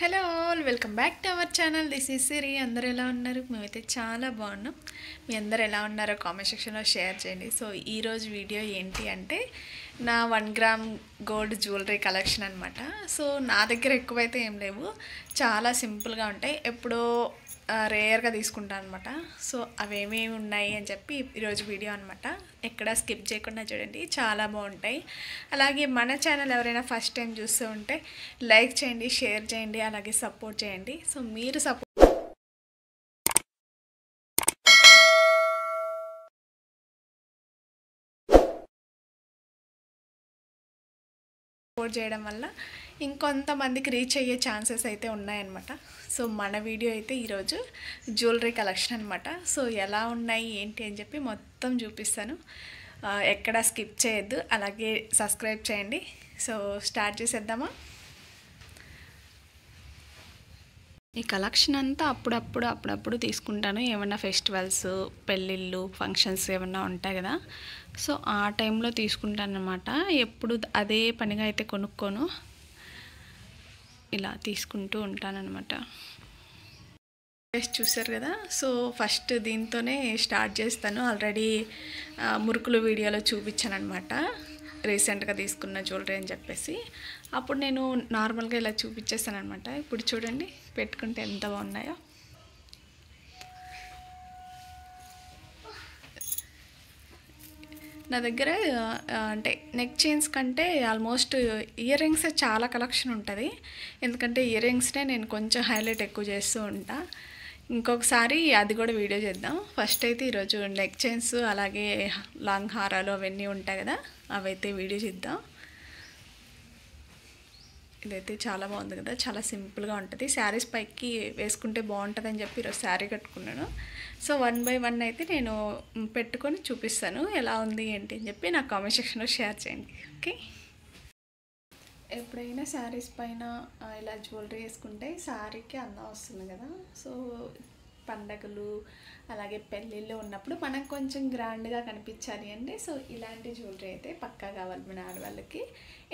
Hello all welcome back to our channel. This is Siri. అందరూ ఎలా ఉన్నారు? మేమైతే చాలా బాగున్నాం. మీ అందరు ఎలా ఉన్నారో కామెంట్ సెక్షన్లో షేర్ చేయండి. సో ఈరోజు వీడియో ఏంటి అంటే నా 1 గ్రామ్ గోల్డ్ జ్యువెలరీ కలెక్షన్ అనమాట. సో నా దగ్గర ఎక్కువైతే ఏం లేవు, చాలా సింపుల్గా ఉంటాయి. ఎప్పుడో రేర్గా తీసుకుంటాను అనమాట. సో అవేమేమి ఉన్నాయి అని చెప్పి ఈరోజు వీడియో అనమాట. ఎక్కడ స్కిప్ చేయకుండా చూడండి, చాలా బాగుంటాయి. అలాగే మన ఛానల్ ఎవరైనా ఫస్ట్ టైం చూస్తూ ఉంటే లైక్ చేయండి, షేర్ చేయండి, అలాగే సపోర్ట్ చేయండి. సో మీరు సపోర్ట్ చేయడం వల్ల ఇంకొంతమందికి రీచ్ అయ్యే ఛాన్సెస్ అయితే ఉన్నాయన్నమాట. సో మన వీడియో అయితే ఈరోజు జ్యువెలరీ కలెక్షన్ అనమాట. సో ఎలా ఉన్నాయి ఏంటి అని చెప్పి మొత్తం చూపిస్తాను. ఎక్కడ స్కిప్ చేయొద్దు, అలాగే సబ్స్క్రైబ్ చేయండి. సో స్టార్ట్ చేసేద్దామా? ఈ కలెక్షన్ అంతా అప్పుడప్పుడు తీసుకుంటాను. ఏమన్నా ఫెస్టివల్స్, పెళ్ళిళ్ళు, ఫంక్షన్స్ ఏమన్నా ఉంటాయి కదా, సో ఆ టైంలో తీసుకుంటాను అనమాట. ఎప్పుడు అదే పనిగా అయితే కొనుక్కోను, ఇలా తీసుకుంటూ ఉంటానన్నమాట. చూసారు కదా, సో ఫస్ట్ దీంతోనే స్టార్ట్ చేస్తాను. ఆల్రెడీ మురుకులు వీడియోలో చూపించాను అనమాట, రీసెంట్గా తీసుకున్న జ్యువెలరీ అని చెప్పేసి. అప్పుడు నేను నార్మల్గా ఇలా చూపించేస్తాను అనమాట. ఇప్పుడు చూడండి పెట్టుకుంటే ఎంత బాగున్నాయో. నా దగ్గర అంటే నెక్ చైన్స్ కంటే ఆల్మోస్ట్ ఇయర్ రింగ్స్ చాలా కలెక్షన్ ఉంటుంది. ఎందుకంటే ఇయర్ రింగ్స్నే నేను కొంచెం హైలైట్ ఎక్కువ చేస్తూ ఉంటా. ఇంకొకసారి అది కూడా వీడియో చేద్దాం. ఫస్ట్ అయితే ఈరోజు నెక్ చైన్స్, అలాగే లాంగ్ హారాలు అవన్నీ ఉంటాయి కదా, అవైతే వీడియో చేద్దాం. ఇదైతే చాలా బాగుంది కదా, చాలా సింపుల్గా ఉంటుంది. శారీస్ పైకి వేసుకుంటే బాగుంటుంది అని చెప్పి ఈరోజు శారీ కట్టుకున్నాను. సో 1 బై 1 అయితే నేను పెట్టుకొని చూపిస్తాను ఎలా ఉంది ఏంటి అని చెప్పి. నా కామెంట్ సెక్షన్లో షేర్ చేయండి, ఓకే? ఎప్పుడైనా శారీస్ పైన ఇలా జ్యువెలరీ వేసుకుంటే శారీకి అందం వస్తుంది కదా. సో పండగలు అలాగే పెళ్ళిళ్ళు ఉన్నప్పుడు మనం కొంచెం గ్రాండ్గా కనిపించాలి అంటే సో ఇలాంటి జ్యువెలరీ అయితే పక్కా కావాలి మన ఆడవాళ్ళకి.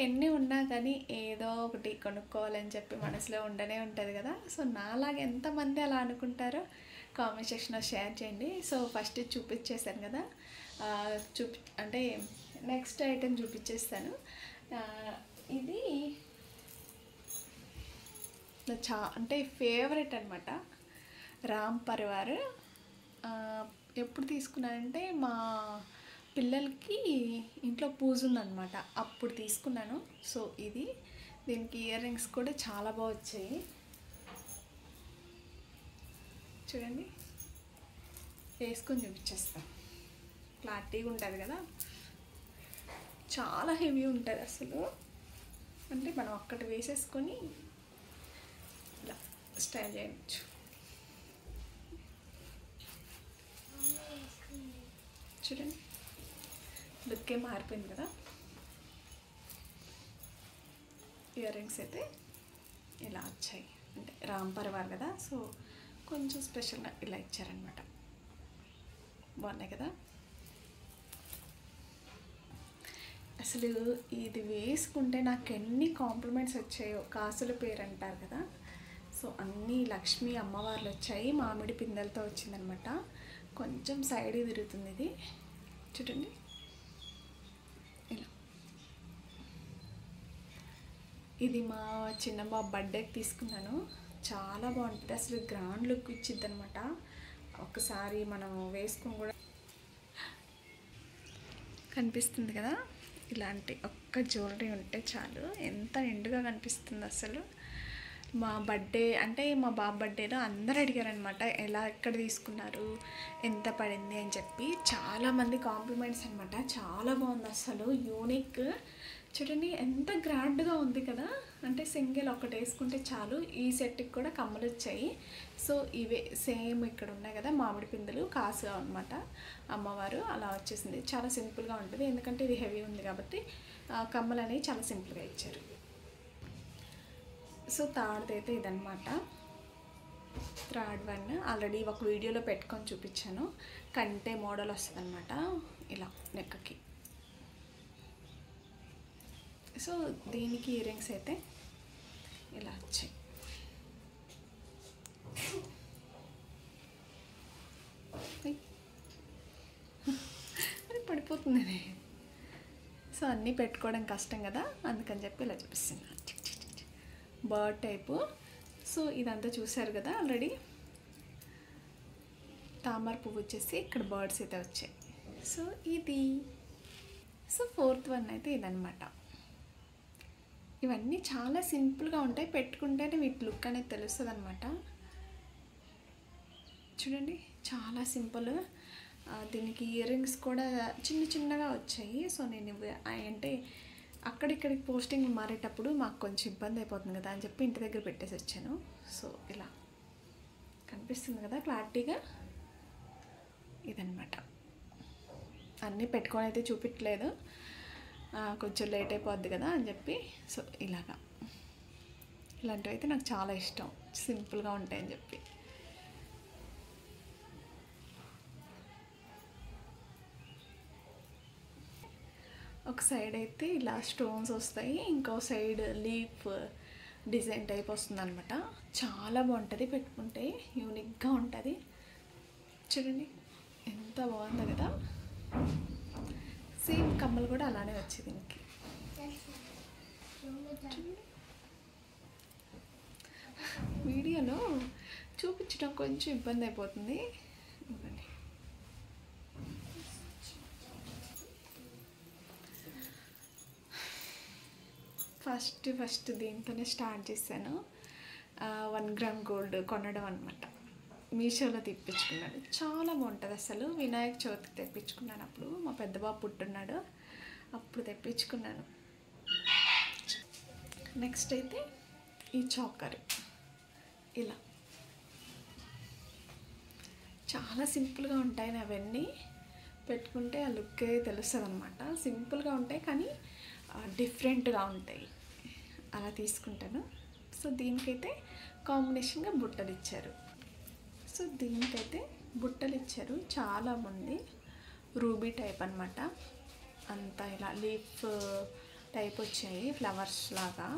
ఎన్ని ఉన్నా కానీ ఏదో ఒకటి కొనుక్కోవాలని చెప్పి మనసులో ఉండనే ఉంటుంది కదా. సో నాలాగా ఎంతమంది అలా అనుకుంటారో కామెంట్ సెక్షన్లో షేర్ చేయండి. సో ఫస్ట్ చూపించేసాను కదా, అంటే నెక్స్ట్ ఐటెం చూపించేస్తాను. ఇది అంటే ఫేవరెట్ అనమాట, రామ్ పరివార్. ఎప్పుడు తీసుకున్నానంటే మా పిల్లలకి ఇంట్లో పూజ ఉందన్నమాట, అప్పుడు తీసుకున్నాను. సో ఇది, దీనికి ఇయర్ రింగ్స్ కూడా చాలా బాగా వచ్చాయి. చూడండి, వేసుకొని చూపించేస్తాను. క్లారిటీగా ఉంటుంది కదా, చాలా హెవీ ఉంటుంది అసలు. అంటే మనం ఒక్కటి వేసేసుకొని ఇలా స్టైల్ చేయవచ్చు. చూడండి లుక్కే మారిపోయింది కదా. ఇయర్ రింగ్స్ అయితే ఇలా వచ్చాయి, అంటే రామ్ పరివార్ కదా, సో కొంచెం స్పెషల్గా ఇలా ఇచ్చారనమాట. బాగున్నాయి కదా. అసలు ఇది వేసుకుంటే నాకు ఎన్ని కాంప్లిమెంట్స్ వచ్చాయో. కాసుల పేరు అంటారు కదా, సో అన్నీ లక్ష్మీ అమ్మవార్లు వచ్చాయి. మామిడి పిందెలతో వచ్చిందనమాట. కొంచెం సైడ్ తిరుగుతుంది ఇది, చూడండి ఇలా. ఇది మా చిన్నబాబు బర్త్డేకి తీసుకున్నాను. చాలా బాగుంటుంది అసలు, గ్రాండ్ లుక్ ఇచ్చిద్ది అనమాట. ఒకసారి మనం వేసుకుని కూడా కనిపిస్తుంది కదా. ఇలాంటి ఒక్క జ్యువెలరీ ఉంటే చాలు, ఎంత నిండుగా కనిపిస్తుంది అసలు. మా బర్త్డే అంటే మా బాబు బర్త్డేలో అందరు అడిగారనమాట, ఎక్కడ తీసుకున్నారు, ఎంత పడింది అని చెప్పి. చాలామంది కాంప్లిమెంట్స్ అనమాట. చాలా బాగుంది అసలు, యూనిక్. చూడండి ఎంత గ్రాండ్గా ఉంది కదా. అంటే సింగిల్ ఒకటి వేసుకుంటే చాలు. ఈ సెట్కి కూడా కమ్మలు వచ్చాయి. సో ఇవే సేమ్ ఇక్కడ ఉన్నాయి కదా మామిడి పిందెలు, కాసు అనమాట అమ్మవారు, అలా వచ్చేసింది. చాలా సింపుల్గా ఉంటుంది, ఎందుకంటే ఇది హెవీ ఉంది కాబట్టి కమ్మలు అనేవి చాలా సింపుల్గా ఇచ్చారు. సో థర్డ్ అయితే ఇదనమాట, థర్డ్ వన్. ఆల్రెడీ ఒక వీడియోలో పెట్టుకొని చూపించాను. కంటే మోడల్ వస్తుంది అనమాట ఇలా నెక్కి. సో దీనికి ఇయర్ రింగ్స్ అయితే ఇలా వచ్చాయి. అయిపోతుంది. సో అన్నీ పెట్టుకోవడం కష్టం కదా, అందుకని చెప్పి ఇలా చూపిస్తున్నాను. Bird type. సో ఇదంతా చూసారు కదా ఆల్రెడీ. తామర పువ్వు వచ్చేసి ఇక్కడ బర్డ్స్ అయితే వచ్చాయి. సో ఇది. సో ఫోర్త్ వన్ అయితే ఇదనమాట. ఇవన్నీ చాలా సింపుల్గా ఉంటాయి, పెట్టుకుంటేనే వీటి లుక్ అనేది తెలుస్తుంది అనమాట. చూడండి చాలా సింపుల్. దీనికి ఇయర్ రింగ్స్ కూడా చిన్న చిన్నగా వచ్చాయి. సో నేను అంటే అక్కడిక్కడికి పోస్టింగ్ మారేటప్పుడు మాకు కొంచెం ఇబ్బంది అయిపోతుంది కదా అని చెప్పి ఇంటి దగ్గర పెట్టేసి వచ్చాను. సో ఇలా కనిపిస్తుంది కదా క్లారిటీగా. ఇదనమాట. అన్నీ పెట్టుకొని అయితే చూపించలేదు, కొంచెం లేట్ అయిపోద్ది కదా అని చెప్పి. సో ఇలాగా ఇలాంటివి అయితే నాకు చాలా ఇష్టం, సింపుల్గా ఉంటాయని చెప్పి. ఒక సైడ్ అయితే ఇలా స్టోన్స్ వస్తాయి, ఇంకో సైడ్ లీఫ్ డిజైన్ టైప్ వస్తుంది అనమాట. చాలా బాగుంటుంది పెట్టుకుంటే, యూనిక్గా ఉంటుంది. చూడండి ఎంత బాగుందో కదా. సేమ్ కమ్మలు కూడా అలానే వచ్చేది దీనికి. వీడియోలో చూపించడం కొంచెం ఇబ్బంది అయిపోతుంది. ఇవ్వండి. ఫస్ట్ దీంతోనే స్టార్ట్ చేశాను. 1 గ్రామ్ గోల్డ్ కొనడం అనమాట. మీషోలో తెప్పించుకున్నాను, చాలా బాగుంటుంది అసలు. వినాయక చవితికి తెప్పించుకున్నాను, అప్పుడు మా పెద్ద బాబు పుట్టున్నాడు, అప్పుడు తెప్పించుకున్నాను. నెక్స్ట్ అయితే ఈ చాకర్ ఇలా చాలా సింపుల్గా ఉంటాయి. అవన్నీ పెట్టుకుంటే ఆ లుక్కే తెలుస్తుంది అనమాట. సింపుల్గా ఉంటాయి కానీ డిఫరెంట్గా ఉంటాయి, అలా తీసుకుంటాను. సో దీనికైతే కాంబినేషన్గా బుట్టలు ఇచ్చారు. సో దీనికైతే బుట్టలు ఇచ్చారు, చాలా బాగుంది. రూబీ టైప్ అనమాట, అంతా ఇలా లీఫ్ టైప్ వచ్చాయి, ఫ్లవర్స్ లాగా.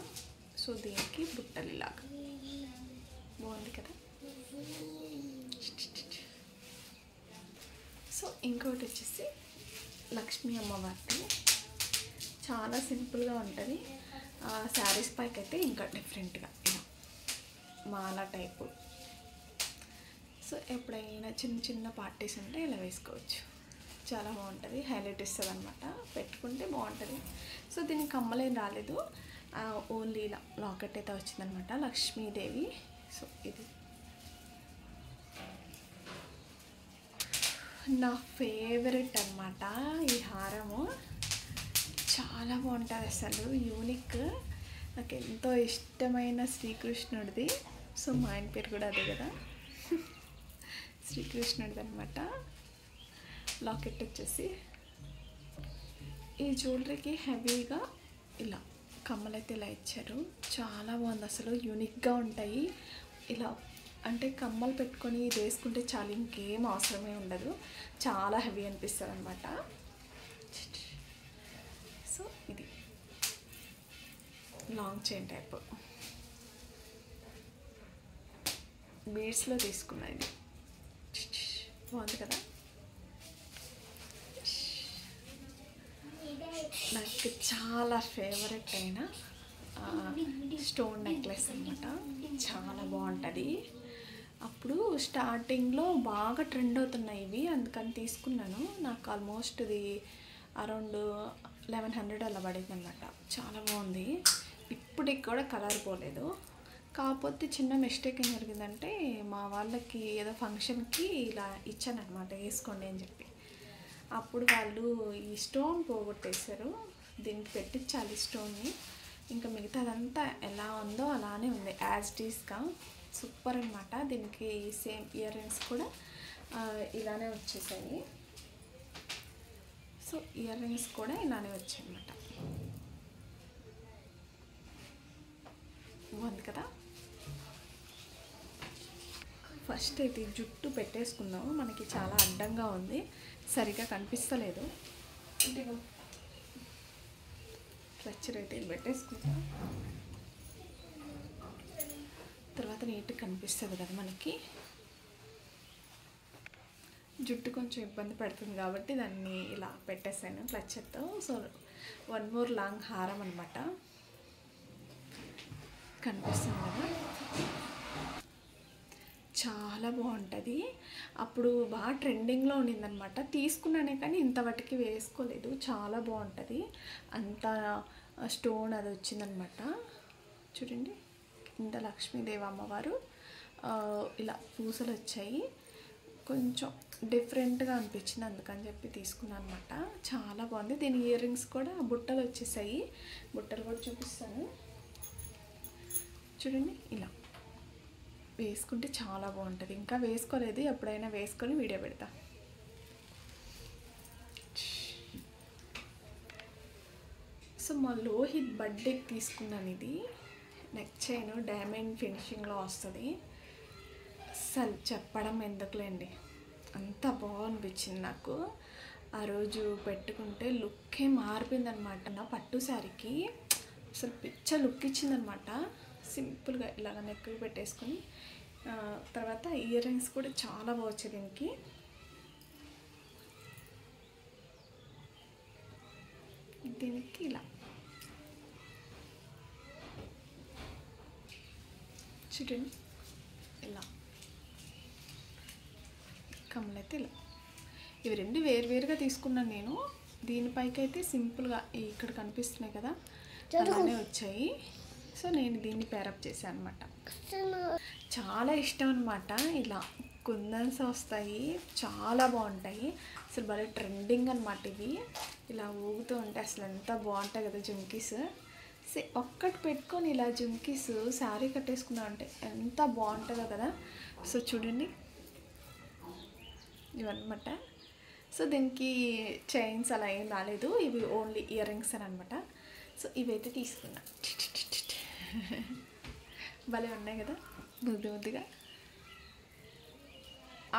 సో దీనికి బుట్టలు ఇలాగా బాగుంది కదా. సో ఇంకోటి వచ్చేసి లక్ష్మీ అమ్మవారిది, చాలా సింపుల్గా ఉంటుంది. శారీస్ పైకి అయితే ఇంకా డిఫరెంట్గా ఇలా మాల టైపు. సో ఎప్పుడైనా చిన్న చిన్న పార్టీస్ ఉంటే ఇలా వేసుకోవచ్చు, చాలా బాగుంటుంది, హైలైట్ ఇస్తుంది అనమాట. పెట్టుకుంటే బాగుంటుంది. సో దీనికి కమ్మలేం రాలేదు, ఓన్లీ ఇలా లాకెట్ అయితే వచ్చిందనమాట, లక్ష్మీదేవి. సో ఇది నా ఫేవరెట్ అనమాట ఈ హారము, చాలా బాగుంటుంది అసలు, యూనిక్. నాకు ఎంతో ఇష్టమైన శ్రీకృష్ణుడిది. సో మా ఆయన పేరు కూడా అదే కదా, శ్రీకృష్ణుడిది అనమాట. లాకెట్ వచ్చేసి ఈ జ్యువెలరీకి హెవీగా ఇలా కమ్మలైతే ఇలా ఇచ్చారు, చాలా బాగుంది అసలు, యూనిక్గా ఉంటాయి. ఇలా అంటే కమ్మలు పెట్టుకొని ఇది వేసుకుంటే చాలా, ఇంకేం అవసరమే ఉండదు, చాలా హెవీ అనిపిస్తుంది అనమాట. సో ఇది లాంగ్ చైన్ టైప్ బీడ్స్లో తీసుకున్నా, ఇది బాగుంది కదా. నాకు చాలా ఫేవరెట్ అయిన స్టోన్ నెక్లెస్ అనమాట, చాలా బాగుంటుంది. అప్పుడు స్టార్టింగ్లో బాగా ట్రెండ్ అవుతున్నాయి ఇవి, అందుకని తీసుకున్నాను. నాకు ఆల్మోస్ట్ ఇది అరౌండ్ 1100 అలా పడింది అనమాట, చాలా బాగుంది. ఇప్పటికి కూడా కలర్ పోలేదు. కాకపోతే చిన్న మిస్టేక్ ఏం జరిగిందంటే, మా వాళ్ళకి ఏదో ఫంక్షన్కి ఇలా ఇచ్చానమాట వేసుకోండి అని చెప్పి, అప్పుడు వాళ్ళు ఈ స్టోన్ పోగొట్టేశారు. దీనికి పెట్టించాలి స్టోన్ని, ఇంకా మిగతాదంతా ఎలా ఉందో అలానే ఉంది, యాజ్ ఇట్ ఈస్గా. సూపర్ అనమాట. దీనికి సేమ్ ఇయర్ రింగ్స్ కూడా ఇలానే వచ్చేసాయి. సో ఇయర్ రింగ్స్ కూడా ఇలానే వచ్చాయి అన్నమాట, బాగుంది కదా. ఫస్ట్ అయితే జుట్టు పెట్టేసుకుందాము, మనకి చాలా అడ్డంగా ఉంది, సరిగా కనిపిస్తలేదు. క్లచర్ అయితే పెట్టేసుకుందాం, తర్వాత నీట్గా కనిపిస్తుంది కదా మనకి. జుట్టు కొంచెం ఇబ్బంది పడుతుంది కాబట్టి దాన్ని ఇలా పెట్టేసాను క్లచర్తో. సో 1 మోర్ లాంగ్ హారం అనమాట. కనిపిస్తుంది కదా, చాలా బాగుంటుంది. అప్పుడు బాగా ట్రెండింగ్లో ఉండిందనమాట. తీసుకున్నానే కానీ ఇంతవరకు వేసుకోలేదు. చాలా బాగుంటుంది. అంత స్టోన్ అది వచ్చిందనమాట. చూడండి, కింద లక్ష్మీదేవి అమ్మవారు ఇలా పూసలు వచ్చాయి. కొంచెం డిఫరెంట్గా అనిపించింది, అందుకని చెప్పి తీసుకున్నాను అనమాట. చాలా బాగుంది. దీని ఇయర్ రింగ్స్ కూడా బుట్టలు వచ్చేసాయి. బుట్టలు కూడా చూపిస్తాను చూడండి. ఇలా వేసుకుంటే చాలా బాగుంటుంది. ఇంకా వేసుకోలేదు, ఎప్పుడైనా వేసుకొని వీడియో పెడతా. సో మా లోహిత్ బర్త్డేకి తీసుకున్నాను ఇది. నెక్ చైన్ డైమండ్ ఫినిషింగ్లో వస్తుంది. అస్సలు చెప్పడం ఎందుకులేండి, అంత బాగనిపించింది నాకు. ఆ రోజు పెట్టుకుంటే లుక్కే మారిపోయిందనమాట. నా పట్టు శారీకి అసలు పిచ్చ లుక్ ఇచ్చిందనమాట. సింపుల్గా ఇలాగ నెక్ పెట్టేసుకొని, తర్వాత ఇయర్ రింగ్స్ కూడా చాలా బాగుంది దీనికి. దీనికి ఇలా చూడండి, ఇలా కమ్మలైతే ఇలా. ఇవి రెండు వేరువేరుగా తీసుకున్నాను నేను. దీనిపైకి అయితే సింపుల్గా ఇక్కడ కనిపిస్తున్నాయి కదా, అలానే వచ్చాయి. సో నేను దీన్ని పేరప్ చేశాను అనమాట. చాలా ఇష్టం అనమాట. ఇలా కుందన్స్ వస్తాయి, చాలా బాగుంటాయి. అసలు భలే ట్రెండింగ్ అనమాట ఇవి. ఇలా ఊగుతూ ఉంటే అసలు ఎంత బాగుంటాయి కదా జుంకీస్. ఒక్కటి పెట్టుకొని ఇలా జుంకీస్ శారీ కట్టేసుకున్నా అంటే ఎంత బాగుంటుందో కదా. సో చూడండి, ఇవన్నమాట. సో దీనికి చైన్స్ అలా ఏం రాలేదు, ఇవి ఓన్లీ ఇయర్ రింగ్స్ అని అనమాట. సో ఇవైతే తీసుకున్నా. భలే ఉన్నాయి కదా, బుద్ధి బుద్ధిగా.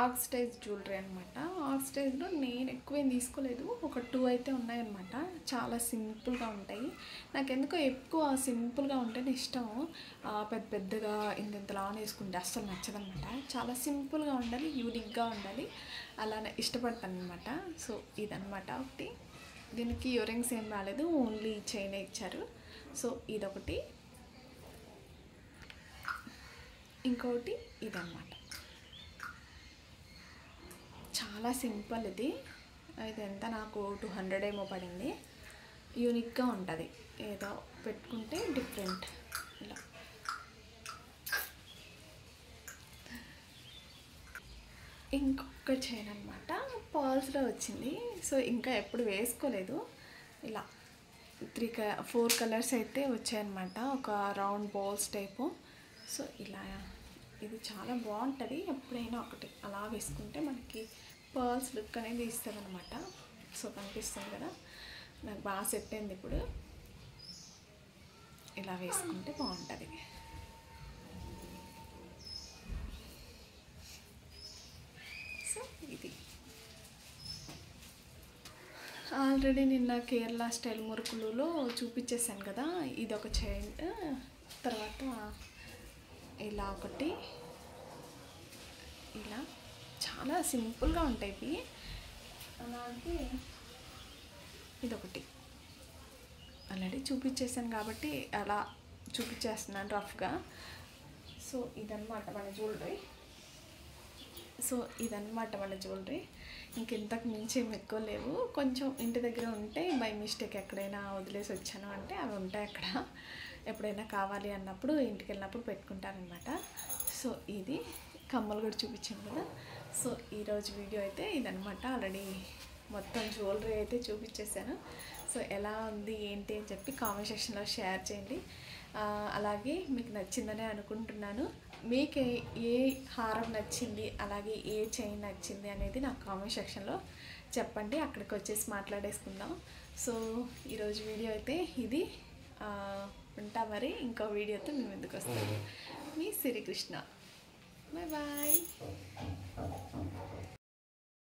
ఆక్సిడైజ్ జ్యువెలరీ అనమాట. ఆక్సిడైజ్లో నేను ఎక్కువేం తీసుకోలేదు, ఒక 2 అయితే ఉన్నాయన్నమాట. చాలా సింపుల్గా ఉంటాయి. నాకు ఎందుకో ఎక్కువ సింపుల్గా ఉంటేనే ఇష్టం. పెద్ద పెద్దగా ఇంతలా వేసుకుంటే అస్సలు నచ్చదనమాట. చాలా సింపుల్గా ఉండాలి, యూనిక్గా ఉండాలి, అలానే ఇష్టపడతాను అనమాట. సో ఇదనమాట ఒకటి. దీనికి ఇయర్ రింగ్స్ ఏం రాలేదు, ఓన్లీ చైన్ ఇచ్చారు. సో ఇదొకటి. ఇంకొకటి ఇదన్నమాట. చాలా సింపుల్ ఇది. ఇదంతా నాకు 200 ఏమో పడింది. యూనిక్గా ఉంటుంది, ఏదో పెట్టుకుంటే డిఫరెంట్. ఇలా ఇంకొక చైన్ అనమాట, పర్ల్స్లో వచ్చింది. సో ఇంకా ఎప్పుడు వేసుకోలేదు. ఇలా 4 కలర్స్ అయితే వచ్చాయన్నమాట, ఒక రౌండ్ బాల్స్ టైపు. సో ఇలా ఇది చాలా బాగుంటుంది. ఎప్పుడైనా ఒకటి అలా వేసుకుంటే మనకి పర్ల్స్ లుక్ అనేది ఇస్తుంది అనమాట. సో కనిపిస్తుంది కదా, నాకు బాగా సెట్ అయింది. ఇప్పుడు ఇలా వేసుకుంటే బాగుంటుంది. సో ఇది ఆల్రెడీ నిన్న కేరళ స్టైల్ మురుకులలో చూపించేసాను కదా. ఇదొక చైన్, తర్వాత ఇలా ఒకటి, ఇలా చాలా సింపుల్గా ఉంటాయి ఇవి. అలాగే ఇదొకటి ఆల్రెడీ చూపించేసాను కాబట్టి అలా చూపించేస్తున్నాను రఫ్గా. సో ఇదన్నమాట మన జ్యువెలరీ. ఇంకెంతకు మించి ఏమి ఎక్కువ లేవు. కొంచెం ఇంటి దగ్గర ఉంటే బై మిస్టేక్ ఎక్కడైనా వదిలేసి వచ్చాను అంటే అవి ఉంటాయి అక్కడ. ఎప్పుడైనా కావాలి అన్నప్పుడు ఇంటికి వెళ్ళినప్పుడు పెట్టుకుంటారనమాట. సో ఇది కమ్మలు కూడా చూపించాను కదా. సో ఈరోజు వీడియో అయితే ఇదనమాట. ఆల్రెడీ మొత్తం జ్యువెలరీ అయితే చూపించేశాను. సో ఎలా ఉంది ఏంటి అని చెప్పి కామెంట్ సెక్షన్లో షేర్ చేయండి. అలాగే మీకు నచ్చిందనే అనుకుంటున్నాను. మీకు ఏ హారం నచ్చింది, అలాగే ఏ చైన్ నచ్చింది అనేది నాకు కామెంట్ సెక్షన్లో చెప్పండి. అక్కడికి వచ్చేసి మాట్లాడేసుకుందాం. సో ఈరోజు వీడియో అయితే ఇది. ఉంటా మరి, ఇంకో వీడియోతో మీ ముందుకు వస్తాను. మీ శ్రీకృష్ణ. Bye bye.